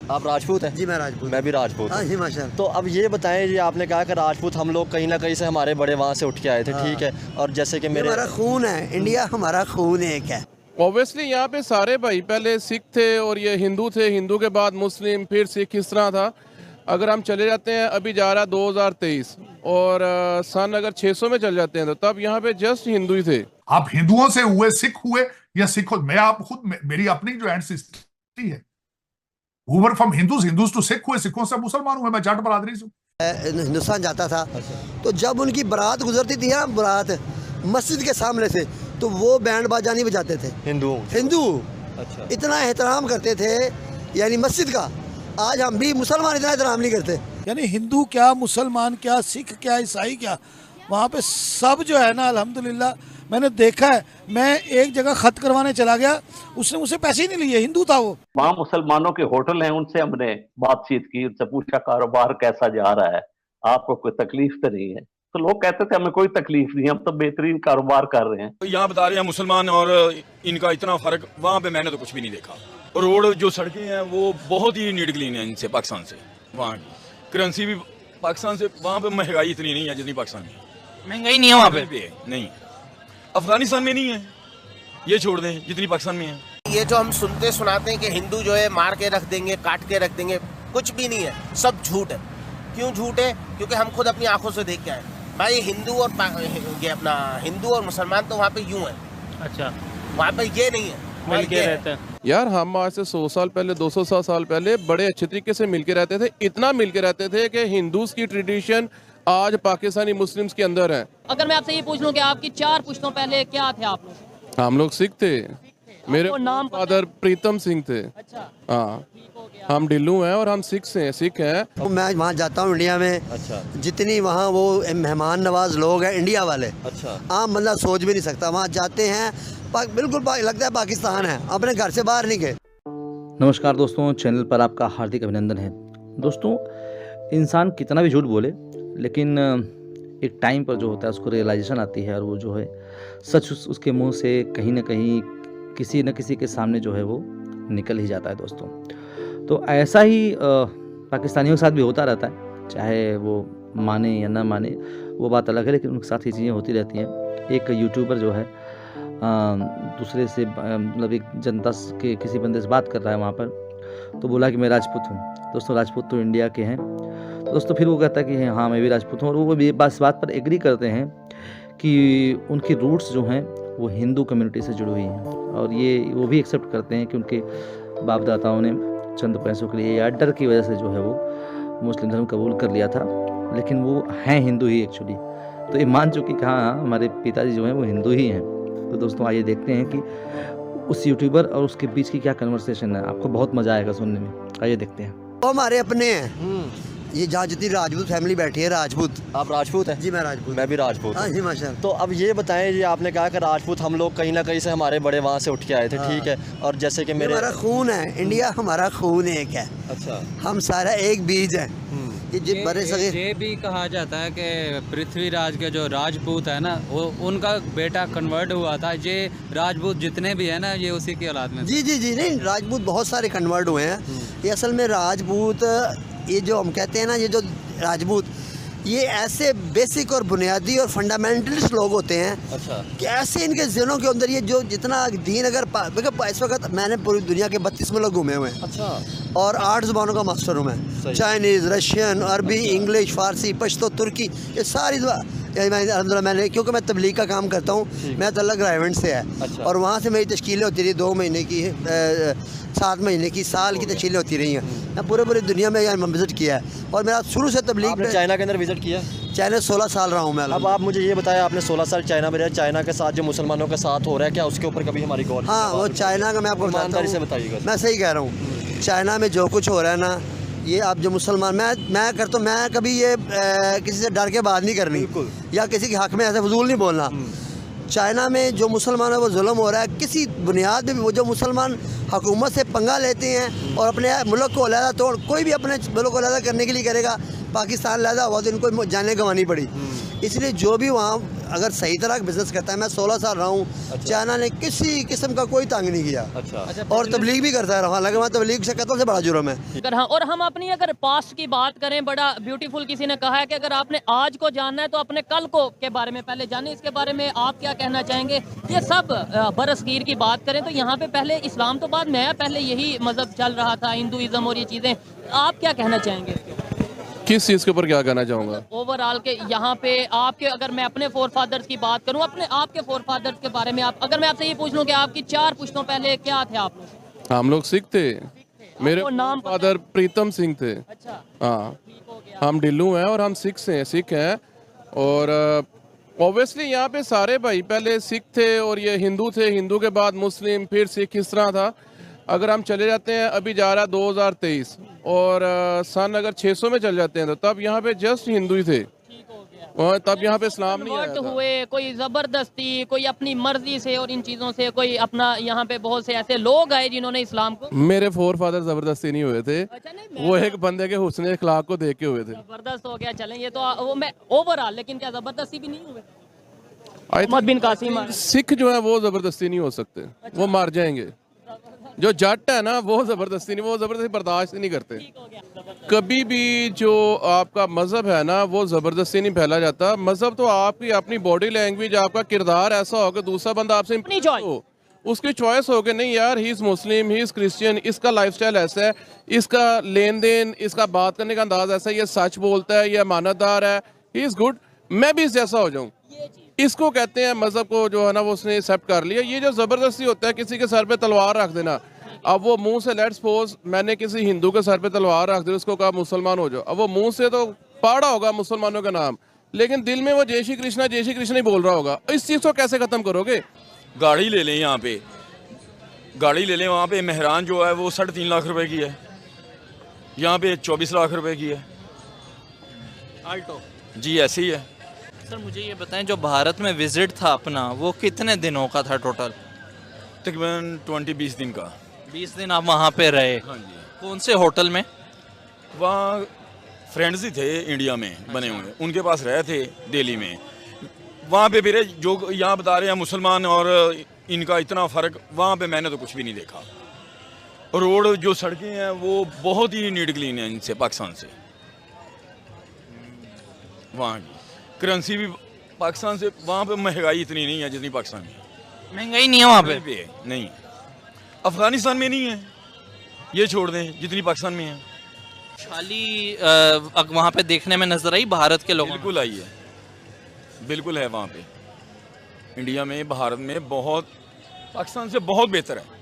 आप राजपूत हैं? जी मैं राजपूत। मैं भी राजपूत हाँ हूँ। जी माशाल्लाह। तो अब ये बताएं, ये आपने कहा कि राजपूत हम लोग कहीं ना कहीं से हमारे बड़े वहाँ से उठ के आए थे, ठीक है, और जैसे कि मेरे हमारा खून है, इंडिया हमारा खून एक है। ऑब्वियसली यहाँ पे सारे भाई पहले सिख थे और ये हिंदू थे, हिंदू के बाद मुस्लिम, फिर सिख, इस तरह था। अगर हम चले जाते हैं, अभी जा रहा 2023 और सन अगर 600 में चल जाते हैं तो तब यहाँ पे जस्ट हिंदू ही थे। आप हिंदुओं से हुए, सिख हुए या सिख हो, मैं आप खुद मेरी अपनी जो एंसेस्ट्री है, whoever from Hindus to Sikh हुए, सिखों से मुसलमान हुए, मैं जाट बरादरी से। हिंदुस्तान जाता था तो जब उनकी बारात गुजरती थी ना, बारात मस्जिद के सामने से, तो वो बैंड बाजा नहीं बजाते थे। हिंदू अच्छा। इतना एहतराम करते थे यानी मस्जिद का। आज हम भी मुसलमान इतना एहतराम नहीं करते। यानी हिंदू क्या, मुसलमान क्या, सिख क्या, ईसाई क्या, वहाँ पे सब जो है ना अल्हम्दुलिल्लाह मैंने देखा है। मैं एक जगह खत करवाने चला गया, उसने मुझसे पैसे ही नहीं लिए, हिंदू था वो। वहाँ मुसलमानों के होटल हैं, उनसे हमने बातचीत की, उनसे पूछा कारोबार कैसा जा रहा है, आपको कोई तकलीफ तो नहीं है? तो लोग कहते थे हमें कोई तकलीफ नहीं, हम तो बेहतरीन कारोबार कर रहे हैं। तो यहाँ बता रहे हैं मुसलमान और इनका इतना फर्क, वहाँ पे मैंने तो कुछ भी नहीं देखा। रोड जो सड़कें हैं वो बहुत ही नीट क्लीन है इनसे, पाकिस्तान से। वहाँ की करेंसी भी पाकिस्तान से, वहाँ पे महंगाई इतनी नहीं है जितनी पाकिस्तान में। महंगाई नहीं है वहाँ पे? नहीं, अफगानिस्तान में नहीं है, ये छोड़ दें, जितनी पाकिस्तान में है। ये जो हम सुनते सुनाते हैं कि हिंदू जो है मार के रख देंगे, काट के रख देंगे, कुछ भी नहीं है, सब झूठ है। क्यों झूठ है? क्योंकि हम खुद अपनी आंखों से देख के आए भाई। हिंदू और ये अपना हिंदू और मुसलमान तो वहाँ पे यूं है। अच्छा, वहाँ पे ये नहीं है, मिल के रहते हैं। यार हम आज से 100 साल पहले, 200 साल पहले बड़े अच्छे तरीके से मिलके रहते थे। इतना मिलके रहते थे कि हिंदूज की ट्रेडिशन आज पाकिस्तानी मुस्लिम्स के अंदर है। अगर मैं आपसे ये पूछ लूं कि आपकी 4 पुश्तों पहले क्या थे आप लोग? हम लोग सिख थे, मेरे नाम फादर प्रीतम सिंह थे। अच्छा, हाँ, हम ढिल्लू हैं और हम सिख हैं। तो मैं वहाँ जाता हूँ इंडिया में। अच्छा। जितनी वहाँ वो मेहमान नवाज लोग हैं इंडिया वाले, अच्छा। आम बंदा सोच भी नहीं सकता। वहाँ जाते हैं बिल्कुल लगता है पाकिस्तान है, अपने घर से बाहर नहीं गए। नमस्कार दोस्तों, चैनल पर आपका हार्दिक अभिनंदन है। दोस्तों, इंसान कितना भी झूठ बोले लेकिन एक टाइम पर जो होता है उसको रियलाइजेशन आती है और वो जो है सच उसके मुंह से कहीं ना कहीं किसी न किसी के सामने जो है वो निकल ही जाता है दोस्तों। तो ऐसा ही पाकिस्तानियों के साथ भी होता रहता है, चाहे वो माने या ना माने वो बात अलग है, लेकिन उनके साथ ये चीज़ें होती रहती हैं। एक यूट्यूबर जो है दूसरे से मतलब एक जनता के किसी बंदे से बात कर रहा है वहाँ पर, तो बोला कि मैं राजपूत हूँ। दोस्तों, राजपूत तो इंडिया के हैं। तो दोस्तों फिर वो कहता है कि हाँ मैं भी राजपूत हूँ, और वो भी इस बात पर एग्री करते हैं कि उनकी रूट्स जो हैं वो हिंदू कम्युनिटी से जुड़ी हुई हैं, और ये वो भी एक्सेप्ट करते हैं कि उनके बाप दादाओं ने चंद पैसों के लिए या डर की वजह से जो है वो मुस्लिम धर्म कबूल कर लिया था, लेकिन वो हैं हिंदू ही एक्चुअली। तो ये मान चुके कि हाँ हमारे पिताजी जो हैं वो हिंदू ही हैं। तो दोस्तों आइए देखते हैं कि उस यूट्यूबर और उसके बीच की क्या कन्वर्सेशन है। आपको बहुत मजा आएगा सुनने में, आइए देखते हैं। वो हमारे अपने हैं। ये जहाँ जितनी राजपूत फैमिली बैठी है, राजपूत। आप राजपूत हैं? जी मैं राजपूत। मैं भी राजपूत हाँ हूँ। जी माशाल्लाह। तो अब ये बताएं, ये आपने कहा कि राजपूत हम लोग कहीं ना कहीं से हमारे बड़े वहाँ से उठ के आए थे, ठीक है, और जैसे कि मेरे हमारा खून है, इंडिया हमारा खून एक है। अच्छा। हम सारा एक बीज है। ये बड़े सगे ये भी कहा जाता है कि पृथ्वीराज के जो राजपूत है ना, वो उनका बेटा कन्वर्ट हुआ था। ये राजपूत जितने भी है ना, ये उसी की औलाद में। जी जी जी नहीं, राजपूत बहुत सारे कन्वर्ट हुए हैं। ये असल में राजपूत, ये जो हम कहते हैं ना, ये जो राजपूत, ये ऐसे बेसिक और बुनियादी और फंडामेंटलिस्ट लोग होते हैं। अच्छा। कि ऐसे इनके ज़हनों के अंदर ये जो जितना दीन अगर इस वक्त मैंने पूरी दुनिया के 32 मुल्क घूमे हुए हैं। अच्छा। और 8 ज़ुबानों का मास्टर हूँ मैं, चाइनीज़, रशियन, अरबी, इंग्लिश, फ़ारसी, पश्तो, तुर्की, ये सारी अलहमदुलिल्लाह मैंने, क्योंकि मैं तबलीग का काम करता हूँ, मैं तो अलग राइवेंट से है। अच्छा। और वहाँ से मेरी तश्कीलें होती रही 2 महीने की, 7 महीने की, साल की तश्कीलें होती रही हैं। मैं पूरे दुनिया में यहाँ विज़िट किया है और मेरा शुरू से तबलीग में। चाइना के अंदर विजिट किया? चाइना 16 साल रहा हूँ मैं। अब आप मुझे ये बताया, आपने 16 साल चाइना में रहा, चाइना के साथ जो मुसलमानों के साथ हो रहा है, क्या उसके ऊपर कभी हमारी गौर? हाँ, वो चाइना का मैं आपको ईमानदारी से बताइएगा। मैं सही कह रहा हूँ। चाइना में जो कुछ हो रहा है ना, ये आप जो मुसलमान, मैं करता हूँ, मैं कभी ये किसी से डर के बात नहीं करनी या किसी के हक में ऐसे फजूल नहीं बोलना। चाइना में जो मुसलमान है वो जुल्म हो रहा है किसी बुनियाद पे भी। वो जो मुसलमान हुकूमत से पंगा लेते हैं और अपने मुल्क को अलहदा तोड़, कोई भी अपने मुल्क को अलहदा करने के लिए करेगा, पाकिस्तान अलहदा हुआ तो इनको जाने गंवानी पड़ी। इसलिए जो भी वहाँ अगर सही तरह बिजनेस करता है, मैं 16 साल रहा हूँ, चाइना ने किसी किस्म का कोई तंग नहीं किया। और तबलीग भी करता है, हालांकि वहाँ तबलीग से कत्ल से बड़ा जुर्म है। अगर हाँ, और हम अपनी अगर पास्ट की बात करें, बड़ा ब्यूटीफुल किसी ने कहा है कि अगर आपने आज को जानना है तो अपने कल को के बारे में पहले जाने। इसके बारे में आप क्या कहना चाहेंगे? ये सब बरसगीर की बात करें तो यहाँ पे पहले इस्लाम तो बाद में है, पहले यही मजहब चल रहा था, हिंदुइज्म और ये चीज़ें। आप क्या कहना चाहेंगे किस चीज़ के ऊपर क्या कहना चाहूँगा? ओवरऑल के यहाँ पे आपके, अगर मैं अपने फोर फादर्स की बात करूँ, अपने आपके फोर फादर्स के बारे में आप, अगर मैं आपसे ये पूछ लूँ कि आपकी 4 पुश्तों पहले क्या थे आप लोग? हम लोग सिख थे। मेरे नाम फादर प्रीतम सिंह थे। अच्छा, हाँ, हम डिल्लू हैं और हम सिख हैं। और ऑब्वियसली यहाँ पे सारे भाई पहले सिख थे और ये हिंदू थे, हिंदू के बाद मुस्लिम, फिर सिख, इस तरह था। अगर हम चले जाते हैं, अभी जा रहा 2023 और सन अगर 600 में चल जाते हैं तो तब यहाँ पे जस्ट हिंदू ही थे, और तब यहाँ पे इस्लाम नहीं आया था। हुए कोई जबरदस्ती, कोई अपनी मर्जी से और इन चीजों से, कोई अपना, यहाँ पे बहुत से ऐसे लोग आए जिन्होंने इस्लाम को। मेरे फोर फादर जबरदस्ती नहीं हुए थे, वो एक बंदे के हुस्न अखलाक को देख के हुए थे। जबरदस्त हो गया, चलें ये तो वो मैं ओवरऑल, लेकिन क्या जबरदस्ती भी नहीं हुए? मोहम्मद बिन कासिम सिख जो है वो जबरदस्ती नहीं हो सकते, वो मार जाएंगे। जो जट है ना वो जबरदस्ती नहीं, वो जबरदस्ती बर्दाश्त नहीं करते। कभी भी जो आपका मजहब है ना वो जबरदस्ती नहीं फैला जाता। मजहब तो आपकी अपनी बॉडी लैंग्वेज, आपका किरदार ऐसा हो कि दूसरा बंदा आपसे हो, उसकी चॉइस हो कि नहीं यार, he is Muslim, he is Christian, इसका लाइफस्टाइल ऐसा है, इसका लेन देन, इसका बात करने का अंदाज ऐसा है, ये सच बोलता है, ये अमानतदार है, ही इज गुड, मैं भी इस जैसा हो जाऊं। इसको कहते हैं मजहब को जो है ना वो उसने एक्सेप्ट कर लिया। ये जो जबरदस्ती होता है किसी के सर पे तलवार रख देना, अब वो मुंह से, लेट्स सपोज मैंने किसी हिंदू के सर पे तलवार रख दी, उसको कहा मुसलमान हो जाओ, अब वो मुंह से तो पढ़ा होगा मुसलमानों का नाम, लेकिन दिल में वो जय श्री कृष्णा ही बोल रहा होगा। इस चीज को कैसे खत्म करोगे? गाड़ी ले लें, यहाँ पे गाड़ी ले लें, वहाँ पे मेहरान जो है वो 3.5 लाख रुपए की है, यहाँ पे 24 लाख रुपए की है। आल्टो जी ऐसे ही है। सर मुझे ये बताएं, जो भारत में विजिट था अपना वो कितने दिनों का था टोटल? तकरीबन 20-20 दिन का। 20 दिन आप वहाँ पे रहे? हाँ जी। कौन से होटल में? वहाँ फ्रेंड्स ही थे इंडिया में बने हुए, उनके पास रहे थे दिल्ली में। वहाँ पे फिर जो यहाँ बता रहे हैं मुसलमान और इनका इतना फ़र्क, वहाँ पे मैंने तो कुछ भी नहीं देखा। रोड जो सड़कें हैं वो बहुत ही नीट क्लीन है इनसे, पाकिस्तान से। वहाँ की करेंसी भी पाकिस्तान से, वहाँ पे महंगाई इतनी नहीं है जितनी पाकिस्तान में। महंगाई नहीं है वहाँ पे? नहीं है, अफगानिस्तान में नहीं है, ये छोड़ दें, जितनी पाकिस्तान में है। खाली वहाँ पे देखने में नजर आई भारत के लोग? बिल्कुल आई है, बिल्कुल है वहाँ पे। इंडिया में, भारत में बहुत, पाकिस्तान से बहुत बेहतर है।